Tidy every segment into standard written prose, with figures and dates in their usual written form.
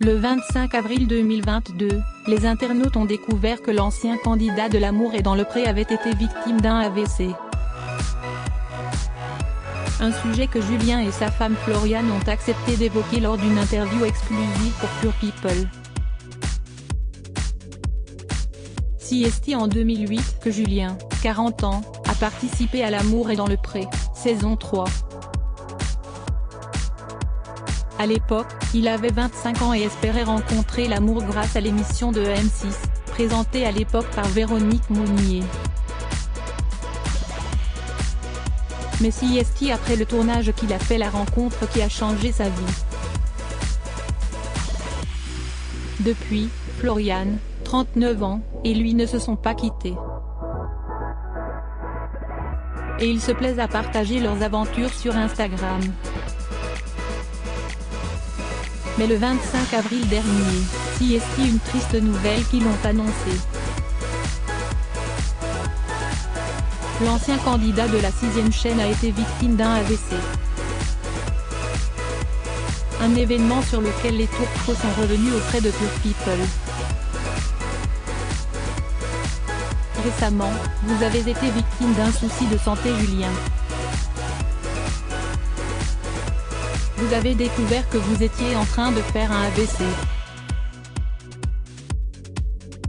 Le 25 avril 2022, les internautes ont découvert que l'ancien candidat de l'Amour est dans le pré avait été victime d'un AVC. Un sujet que Julien et sa femme Floriane ont accepté d'évoquer lors d'une interview exclusive pour Pure People. Si est en 2008 que Julien, 40 ans, a participé à l'Amour est dans le pré, saison 3. À l'époque, il avait 25 ans et espérait rencontrer l'amour grâce à l'émission de M6, présentée à l'époque par Véronique Mounier. Mais si est après le tournage qu'il a fait la rencontre qui a changé sa vie. Depuis, Floriane, 39 ans, et lui ne se sont pas quittés. Et ils se plaisent à partager leurs aventures sur Instagram. Mais le 25 avril dernier, si est une triste nouvelle qu'ils ont annoncée. L'ancien candidat de la 6e chaîne a été victime d'un AVC. Un événement sur lequel les tourtereaux sont revenus auprès de Pure People. Récemment, vous avez été victime d'un souci de santé Julien. Vous avez découvert que vous étiez en train de faire un AVC.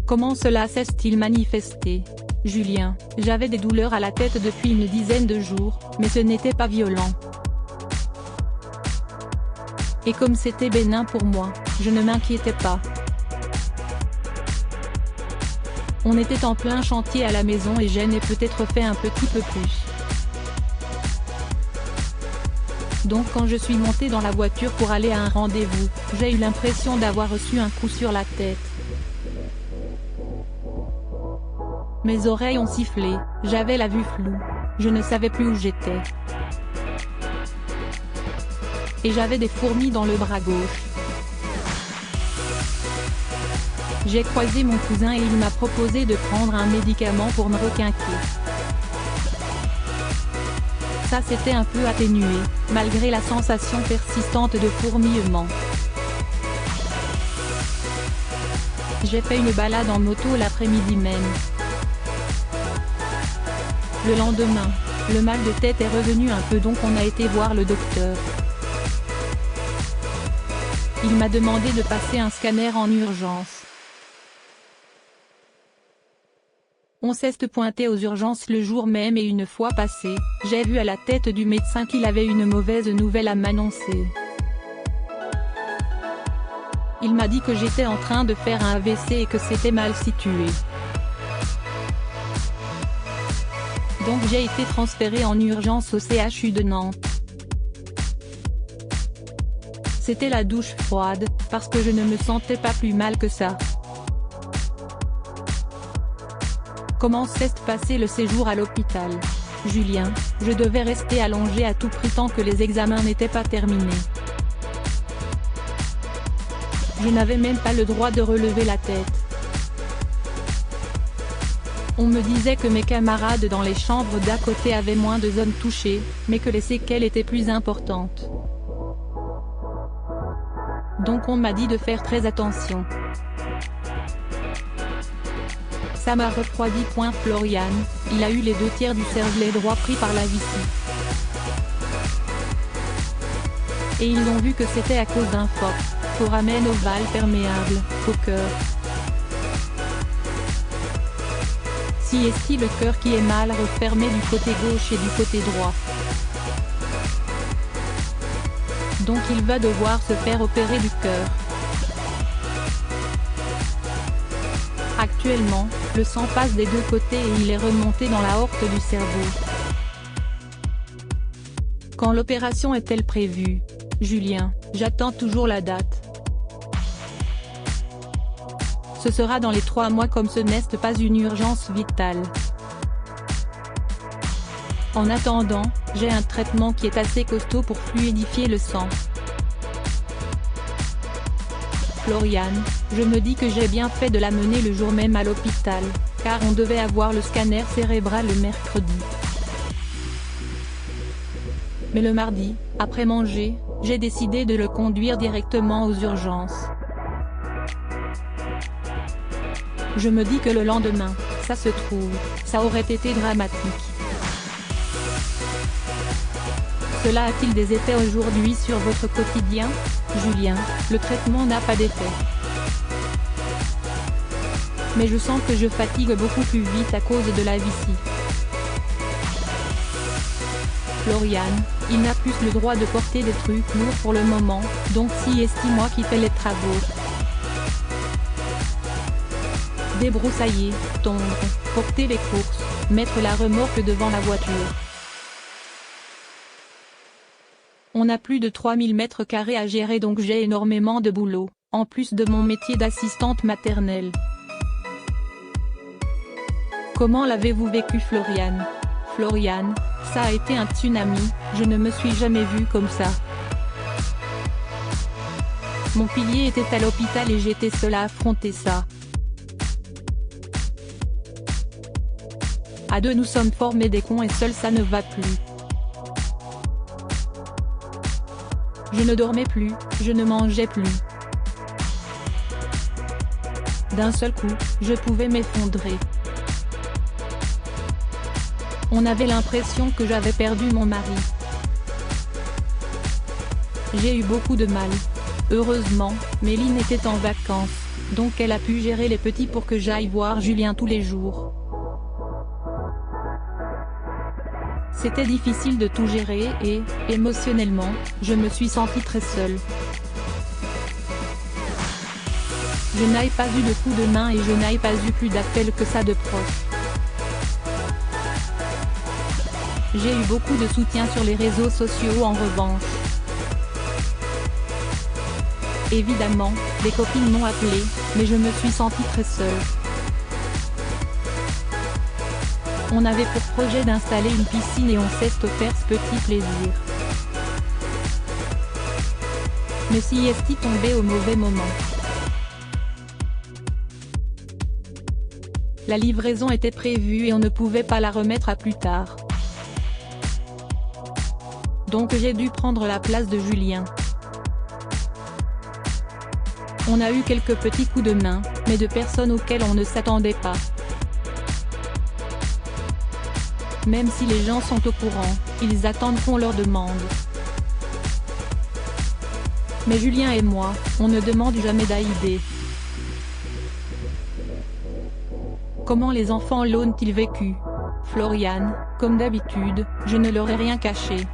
Comment cela s'est-il manifesté? Julien, j'avais des douleurs à la tête depuis une dizaine de jours, mais ce n'était pas violent. Et comme c'était bénin pour moi, je ne m'inquiétais pas. On était en plein chantier à la maison et j'en ai peut-être fait un petit peu plus. Donc quand je suis montée dans la voiture pour aller à un rendez-vous, j'ai eu l'impression d'avoir reçu un coup sur la tête. Mes oreilles ont sifflé, j'avais la vue floue, je ne savais plus où j'étais. Et j'avais des fourmis dans le bras gauche. J'ai croisé mon cousin et il m'a proposé de prendre un médicament pour me requinquer. Ça s'était un peu atténué, malgré la sensation persistante de fourmillement. J'ai fait une balade en moto l'après-midi même. Le lendemain, le mal de tête est revenu un peu donc on a été voir le docteur. Il m'a demandé de passer un scanner en urgence. On s'est pointé aux urgences le jour même et une fois passé, j'ai vu à la tête du médecin qu'il avait une mauvaise nouvelle à m'annoncer. Il m'a dit que j'étais en train de faire un AVC et que c'était mal situé. Donc j'ai été transférée en urgence au CHU de Nantes. C'était la douche froide, parce que je ne me sentais pas plus mal que ça. Comment s'est passé le séjour à l'hôpital? Julien, je devais rester allongé à tout prix tant que les examens n'étaient pas terminés. Je n'avais même pas le droit de relever la tête. On me disait que mes camarades dans les chambres d'à côté avaient moins de zones touchées, mais que les séquelles étaient plus importantes. Donc on m'a dit de faire très attention. Ça m'a refroidi. Floriane, il a eu les 2/3 du cervelet droit pris par la vessie. Et ils ont vu que c'était à cause d'un foramen ovale perméable, au cœur. Si est le cœur qui est mal refermé du côté gauche et du côté droit. Donc il va devoir se faire opérer du cœur. Actuellement, le sang passe des deux côtés et il est remonté dans l'aorte du cerveau. Quand l'opération est-elle prévue? Julien, j'attends toujours la date. Ce sera dans les 3 mois comme ce n'est pas une urgence vitale. En attendant, j'ai un traitement qui est assez costaud pour fluidifier le sang. Floriane, je me dis que j'ai bien fait de l'amener le jour même à l'hôpital, car on devait avoir le scanner cérébral le mercredi. Mais le mardi, après manger, j'ai décidé de le conduire directement aux urgences. Je me dis que le lendemain, ça se trouve, ça aurait été dramatique. Cela a-t-il des effets aujourd'hui sur votre quotidien? Julien, le traitement n'a pas d'effet. Mais je sens que je fatigue beaucoup plus vite à cause de la vessie. Floriane, il n'a plus le droit de porter des trucs lourds pour le moment, donc si est moi qui fais les travaux. Débroussailler, tondre, porter les courses, mettre la remorque devant la voiture. On a plus de 3000 mètres carrés à gérer, donc j'ai énormément de boulot, en plus de mon métier d'assistante maternelle. Comment l'avez-vous vécu, Floriane? Floriane, ça a été un tsunami, je ne me suis jamais vue comme ça. Mon pilier était à l'hôpital et j'étais seule à affronter ça. À deux nous sommes formés des cons et seul ça ne va plus. Je ne dormais plus, je ne mangeais plus. D'un seul coup, je pouvais m'effondrer. On avait l'impression que j'avais perdu mon mari. J'ai eu beaucoup de mal. Heureusement, Méline était en vacances, donc elle a pu gérer les petits pour que j'aille voir Julien tous les jours. C'était difficile de tout gérer et, émotionnellement, je me suis sentie très seule. Je n'ai pas eu de coup de main et je n'ai pas eu plus d'appels que ça de proches. J'ai eu beaucoup de soutien sur les réseaux sociaux en revanche. Évidemment, des copines m'ont appelé, mais je me suis sentie très seule. On avait pour projet d'installer une piscine et on s'est offert ce petit plaisir. Mais si est-il tombé au mauvais moment. La livraison était prévue et on ne pouvait pas la remettre à plus tard. Donc j'ai dû prendre la place de Julien. On a eu quelques petits coups de main, mais de personnes auxquelles on ne s'attendait pas. Même si les gens sont au courant, ils attendent qu'on leur demande. Mais Julien et moi, on ne demande jamais d'aider. Comment les enfants l'ont-ils vécu? Floriane, comme d'habitude, je ne leur ai rien caché.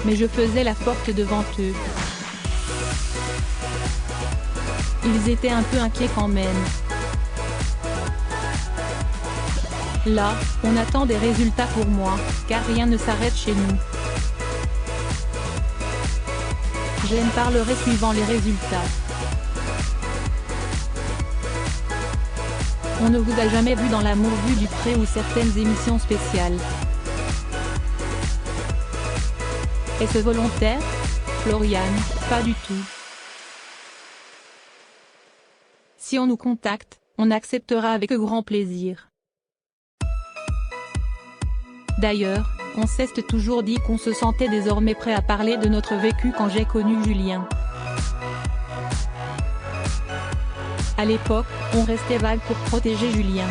Mais je faisais la forte devant eux. Ils étaient un peu inquiets quand même. Là, on attend des résultats pour moi, car rien ne s'arrête chez nous. J'en parlerai suivant les résultats. On ne vous a jamais vu dans L'amour vu du près ou certaines émissions spéciales. Est-ce volontaire? Floriane, pas du tout. Si on nous contacte, on acceptera avec grand plaisir. D'ailleurs, on s'est toujours dit qu'on se sentait désormais prêt à parler de notre vécu quand j'ai connu Julien. À l'époque, on restait vague pour protéger Julien.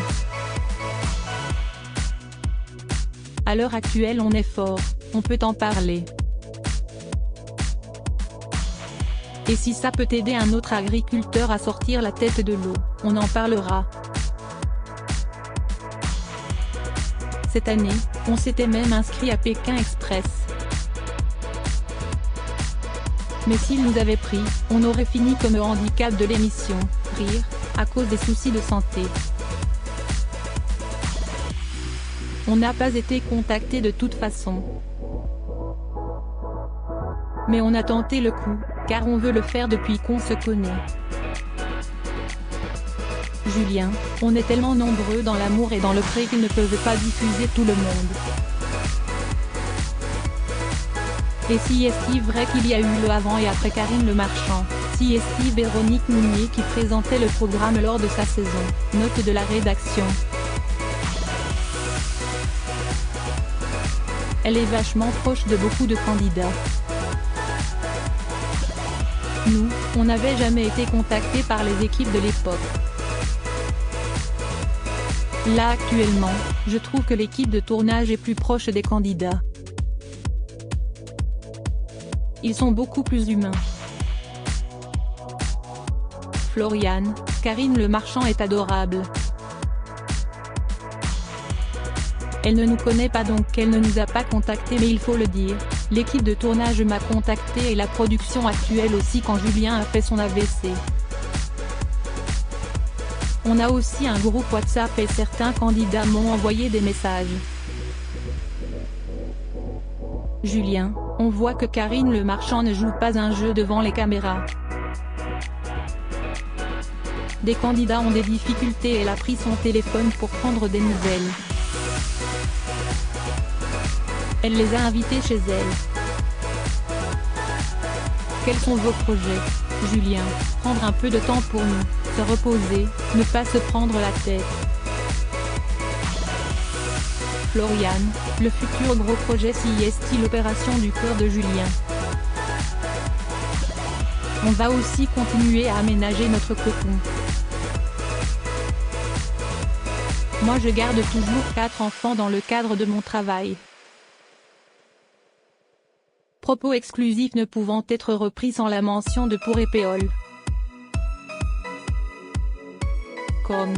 À l'heure actuelle on est fort, on peut en parler. Et si ça peut aider un autre agriculteur à sortir la tête de l'eau, on en parlera. Cette année, on s'était même inscrit à Pékin Express. Mais s'il nous avait pris, on aurait fini comme le handicap de l'émission, rire, à cause des soucis de santé. On n'a pas été contacté de toute façon. Mais on a tenté le coup, car on veut le faire depuis qu'on se connaît. Julien, on est tellement nombreux dans l'amour et dans le pré qu'ils ne peuvent pas diffuser tout le monde. Et si est-il vrai qu'il y a eu le avant et après Karine Le Marchand, si est-il Véronique Mounier qui présentait le programme lors de sa saison, note de la rédaction. Elle est vachement proche de beaucoup de candidats. Nous, on n'avait jamais été contactés par les équipes de l'époque. Là actuellement, je trouve que l'équipe de tournage est plus proche des candidats. Ils sont beaucoup plus humains. Floriane, Karine Le Marchand est adorable. Elle ne nous connaît pas donc elle ne nous a pas contactés mais il faut le dire, l'équipe de tournage m'a contacté et la production actuelle aussi quand Julien a fait son AVC. On a aussi un groupe WhatsApp et certains candidats m'ont envoyé des messages. Julien, on voit que Karine Le Marchand ne joue pas un jeu devant les caméras. Des candidats ont des difficultés et elle a pris son téléphone pour prendre des nouvelles. Elle les a invités chez elle. Quels sont vos projets, Julien? Prendre un peu de temps pour nous, se reposer, ne pas se prendre la tête. Floriane, le futur gros projet CIST l'opération du cœur de Julien. On va aussi continuer à aménager notre cocon. Moi je garde toujours 4 enfants dans le cadre de mon travail. Propos exclusifs ne pouvant être repris sans la mention de Pour et Péole. Comme